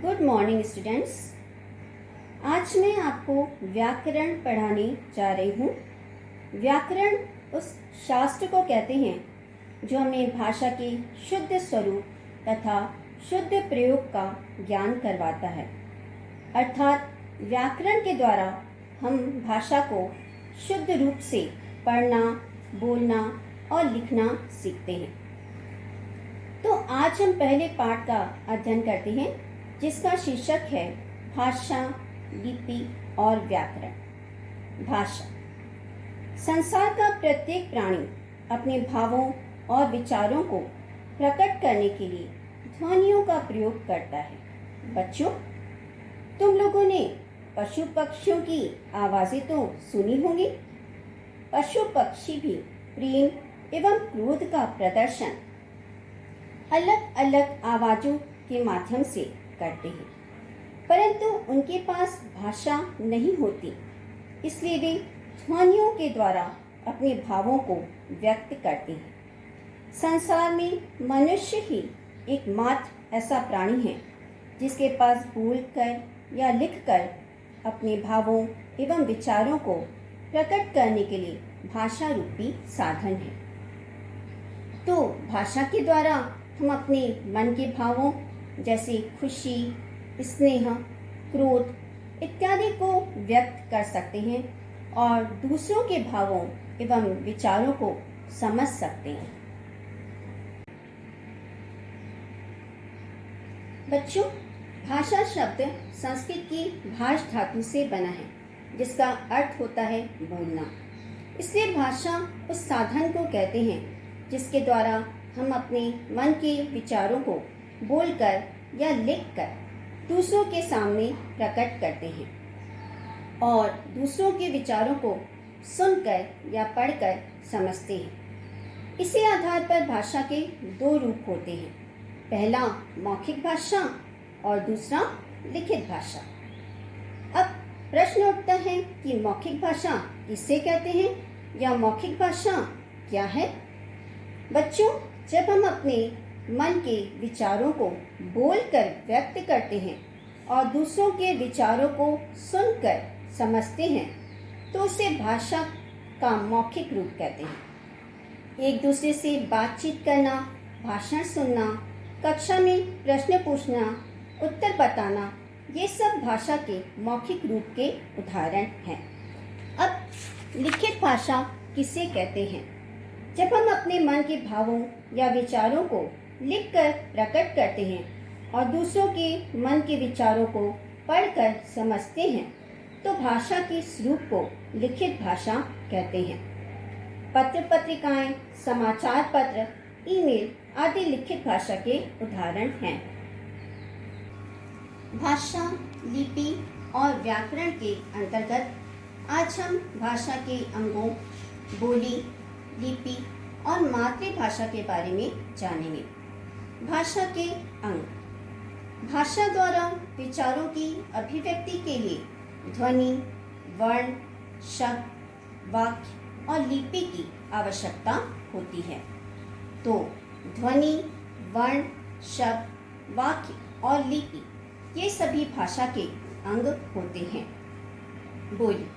Good morning students. आज मैं आपको व्याकरण पढ़ाने जा रही हूँ। व्याकरण उस शास्त्र को कहते हैं जो हमें भाषा के शुद्ध स्वरूप तथा शुद्ध प्रयोग का ज्ञान करवाता है। अर्थात व्याकरण के द्वारा हम भाषा को शुद्ध रूप से पढ़ना, बोलना और लिखना सीखते हैं। तो आज हम पहले पाठ का अध्ययन करते हैं जिसका शीर्षक है भाषा, लिपि और व्याकरण। भाषा। संसार का प्रत्येक प्राणी अपने भावों और विचारों को प्रकट करने के लिए ध्वनियों का प्रयोग करता है। बच्चों, तुम लोगों ने पशु पक्षियों की आवाजें तो सुनी होंगी। पशु पक्षी भी प्रेम एवं क्रोध का प्रदर्शन अलग अलग आवाजों के माध्यम से करते हैं, परंतु उनके पास भाषा नहीं होती, इसलिए वे ध्वनियों के द्वारा अपने भावों को व्यक्त करते हैं। संसार में मनुष्य ही एकमात्र ऐसा प्राणी है जिसके पास बोलकर या लिखकर अपने भावों एवं विचारों को प्रकट करने के लिए भाषा रूपी साधन है। तो भाषा के द्वारा हम अपने मन के भावों जैसे खुशी, स्नेह, क्रोध इत्यादि को व्यक्त कर सकते हैं और दूसरों के भावों एवं विचारों को समझ सकते हैं। बच्चों, भाषा शब्द संस्कृत की भाष धातु से बना है जिसका अर्थ होता है बोलना। इसलिए भाषा उस साधन को कहते हैं जिसके द्वारा हम अपने मन के विचारों को बोलकर या लिखकर दूसरों के सामने प्रकट करते हैं और दूसरों के विचारों को सुनकर या पढ़कर समझते हैं। इसी आधार पर भाषा के दो रूप होते हैं, पहला मौखिक भाषा और दूसरा लिखित भाषा। अब प्रश्न उठता है कि मौखिक भाषा किसे कहते हैं या मौखिक भाषा क्या है? बच्चों, जब हम अपने मन के विचारों को बोलकर व्यक्त करते हैं और दूसरों के विचारों को सुनकर समझते हैं तो उसे भाषा का मौखिक रूप कहते हैं। एक दूसरे से बातचीत करना, भाषण सुनना, कक्षा में प्रश्न पूछना, उत्तर बताना, ये सब भाषा के मौखिक रूप के उदाहरण हैं। अब लिखित भाषा किसे कहते हैं? जब हम अपने मन के भावों या विचारों को लिखकर प्रकट करते हैं और दूसरों के मन के विचारों को पढ़कर समझते हैं तो भाषा के स्वरूप को लिखित भाषा कहते हैं। पत्र पत्रिकाएं, समाचार पत्र, ईमेल आदि लिखित भाषा के उदाहरण हैं। भाषा, लिपि और व्याकरण के अंतर्गत आज हम भाषा के अंगों, बोली, लिपि और मातृभाषा के बारे में जानेंगे। भाषा के अंग। भाषा द्वारा विचारों की अभिव्यक्ति के लिए ध्वनि, वर्ण, शब्द, वाक्य और लिपि की आवश्यकता होती है। तो ध्वनि, वर्ण, शब्द, वाक्य और लिपि ये सभी भाषा के अंग होते हैं। बोली।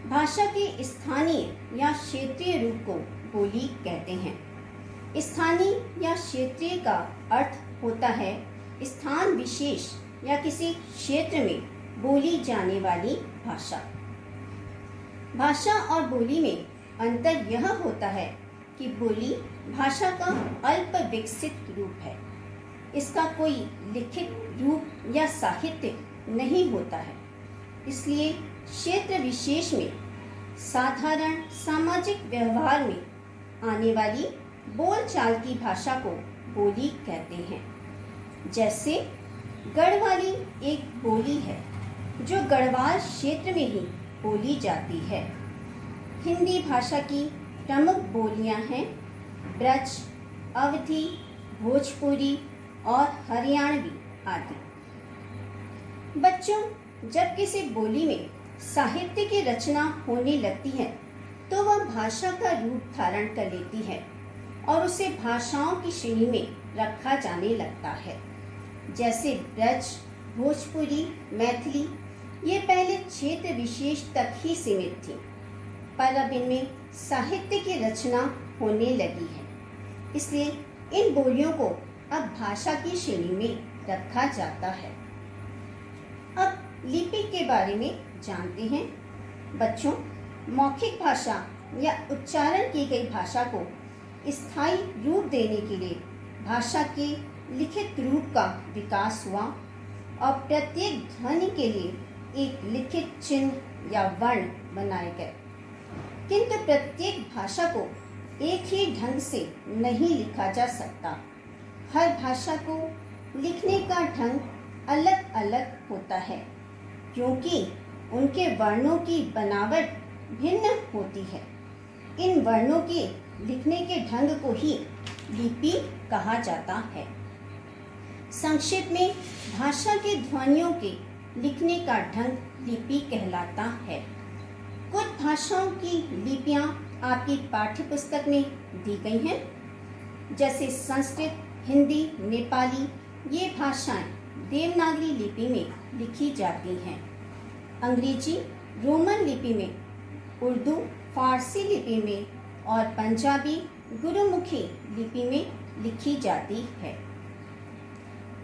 भाषा के स्थानीय या क्षेत्रीय रूप को बोली कहते हैं। स्थानीय या क्षेत्रीय का अर्थ होता है स्थान विशेष या किसी क्षेत्र में बोली जाने वाली भाषा। भाषा और बोली में अंतर यह होता है कि बोली भाषा का अल्प विकसित रूप है। इसका कोई लिखित रूप या साहित्य नहीं होता है। इसलिए क्षेत्र विशेष में साधारण सामाजिक व्यवहार में आने वाली बोलचाल की भाषा को बोली कहते हैं। जैसे गढ़वाली एक बोली है जो गढ़वाल क्षेत्र में ही बोली जाती है। हिंदी भाषा की प्रमुख बोलियां हैं ब्रज, अवधी, भोजपुरी और हरियाणवी आदि। बच्चों, जब किसी बोली में साहित्य की रचना होने लगती है तो वह भाषा का रूप धारण कर लेती है और उसे भाषाओं की श्रेणी में रखा जाने लगता है। जैसे ब्रज भोजपुरी, मैथिली ये पहले क्षेत्र विशेष तक ही सीमित थी, पर अब इनमें साहित्य की रचना होने लगी है। इसलिए इन बोलियों को अब भाषा की श्रेणी में रखा जाता है। अब लिपि के बारे में जानते हैं। बच्चों, मौखिक भाषा या उच्चारण की गई भाषा को स्थायी रूप देने के लिए भाषा के लिखित रूप का विकास हुआ और प्रत्येक ध्वनि के लिए एक लिखित चिन्ह या वर्ण बनाए गए। किंतु प्रत्येक भाषा को एक ही ढंग से नहीं लिखा जा सकता। हर भाषा को लिखने का ढंग अलग अलग होता है, क्योंकि उनके वर्णों की बनावट भिन्न होती है। इन वर्णों के लिखने के ढंग को ही लिपि कहा जाता है। संक्षेप में भाषा के ध्वनियों के लिखने का ढंग लिपि कहलाता है। कुछ भाषाओं की लिपियां आपकी पाठ्य पुस्तक में दी गई हैं, जैसे संस्कृत, हिंदी, नेपाली। ये भाषाएं देवनागरी लिपि में लिखी जाती हैं। अंग्रेजी रोमन लिपि में, उर्दू फारसी लिपि में और पंजाबी गुरुमुखी लिपि में लिखी जाती है।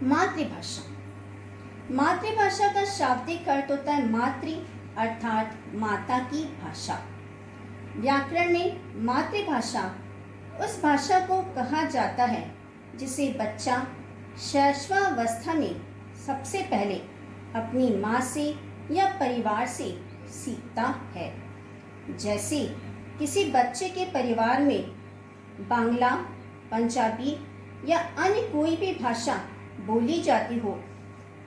मातृभाषा। मातृभाषा का शाब्दिक अर्थ होता है मातृ अर्थात माता की भाषा। व्याकरण में मातृभाषा उस भाषा को कहा जाता है जिसे बच्चा शैशवावस्था में सबसे पहले अपनी माँ से या परिवार से सीखता है। जैसे किसी बच्चे के परिवार में बांग्ला, पंजाबी या अन्य कोई भी भाषा बोली जाती हो,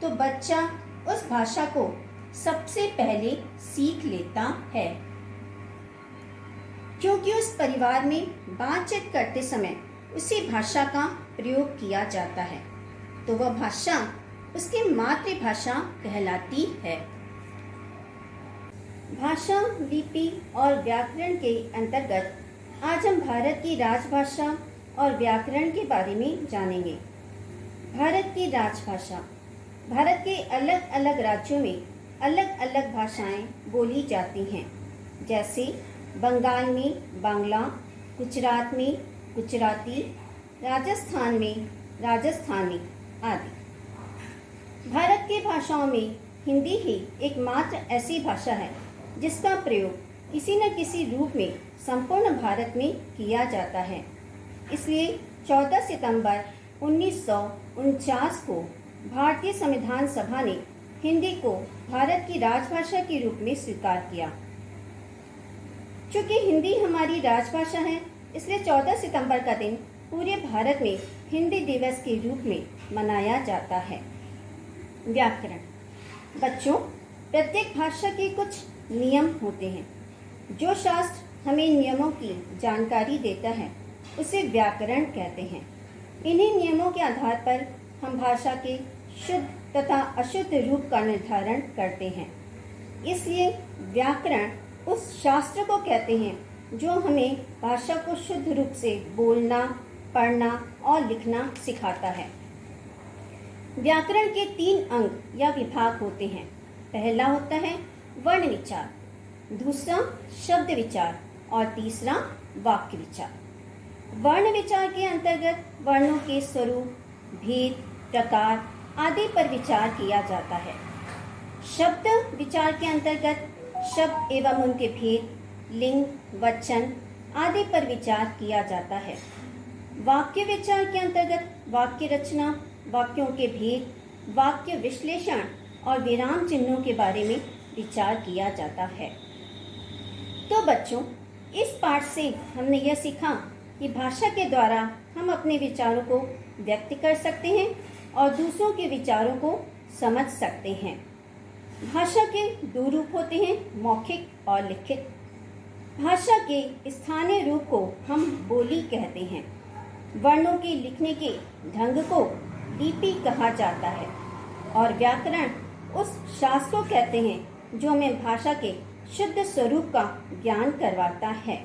तो बच्चा उस भाषा को सबसे पहले सीख लेता है, क्योंकि उस परिवार में बातचीत करते समय उसी भाषा का प्रयोग किया जाता है, तो वह भाषा उसकी मातृभाषा कहलाती है। भाषा, लिपि और व्याकरण के अंतर्गत आज हम भारत की राजभाषा और व्याकरण के बारे में जानेंगे। भारत की राजभाषा। भारत के अलग अलग राज्यों में अलग अलग भाषाएं बोली जाती हैं, जैसे बंगाल में बांग्ला, गुजरात में गुजराती, राजस्थान में राजस्थानी आदि। भारत की भाषाओं में हिंदी ही एकमात्र ऐसी भाषा है जिसका प्रयोग किसी न किसी रूप में संपूर्ण भारत में किया जाता है। इसलिए 14 सितंबर 1949 को भारतीय संविधान सभा ने हिंदी को भारत की राजभाषा के रूप में स्वीकार किया। चूँकि हिंदी हमारी राजभाषा है, इसलिए 14 सितंबर का दिन पूरे भारत में हिंदी दिवस के रूप में मनाया जाता है। व्याकरण। बच्चों, प्रत्येक भाषा के कुछ नियम होते हैं। जो शास्त्र हमें नियमों की जानकारी देता है उसे व्याकरण कहते हैं। इन्हीं नियमों के आधार पर हम भाषा के शुद्ध तथा अशुद्ध रूप का निर्धारण करते हैं। इसलिए व्याकरण उस शास्त्र को कहते हैं जो हमें भाषा को शुद्ध रूप से बोलना, पढ़ना और लिखना सिखाता है। व्याकरण के 3 अंग या विभाग होते हैं। पहला होता है वर्ण विचार, दूसरा शब्द विचार और तीसरा वाक्य विचार। वर्ण विचार के अंतर्गत वर्णों के स्वरूप, भेद, प्रकार आदि पर विचार किया जाता है। शब्द विचार के अंतर्गत शब्द एवं उनके भेद, लिंग, वचन आदि पर विचार किया जाता है। वाक्य विचार के अंतर्गत वाक्य रचना, वाक्यों के भेद, वाक्य विश्लेषण और विराम चिन्हों के बारे में विचार किया जाता है। तो बच्चों, इस पाठ से हमने यह सीखा कि भाषा के द्वारा हम अपने विचारों को व्यक्त कर सकते हैं और दूसरों के विचारों को समझ सकते हैं। भाषा के 2 रूप होते हैं, मौखिक और लिखित। भाषा के स्थानीय रूप को हम बोली कहते हैं। वर्णों के लिखने के ढंग को लिपि कहा जाता है और व्याकरण उस शास्त्र को कहते हैं जो हमें भाषा के शुद्ध स्वरूप का ज्ञान करवाता है।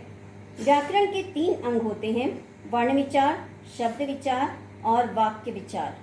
व्याकरण के 3 अंग होते हैं, वर्ण विचार, शब्द विचार और वाक्य विचार।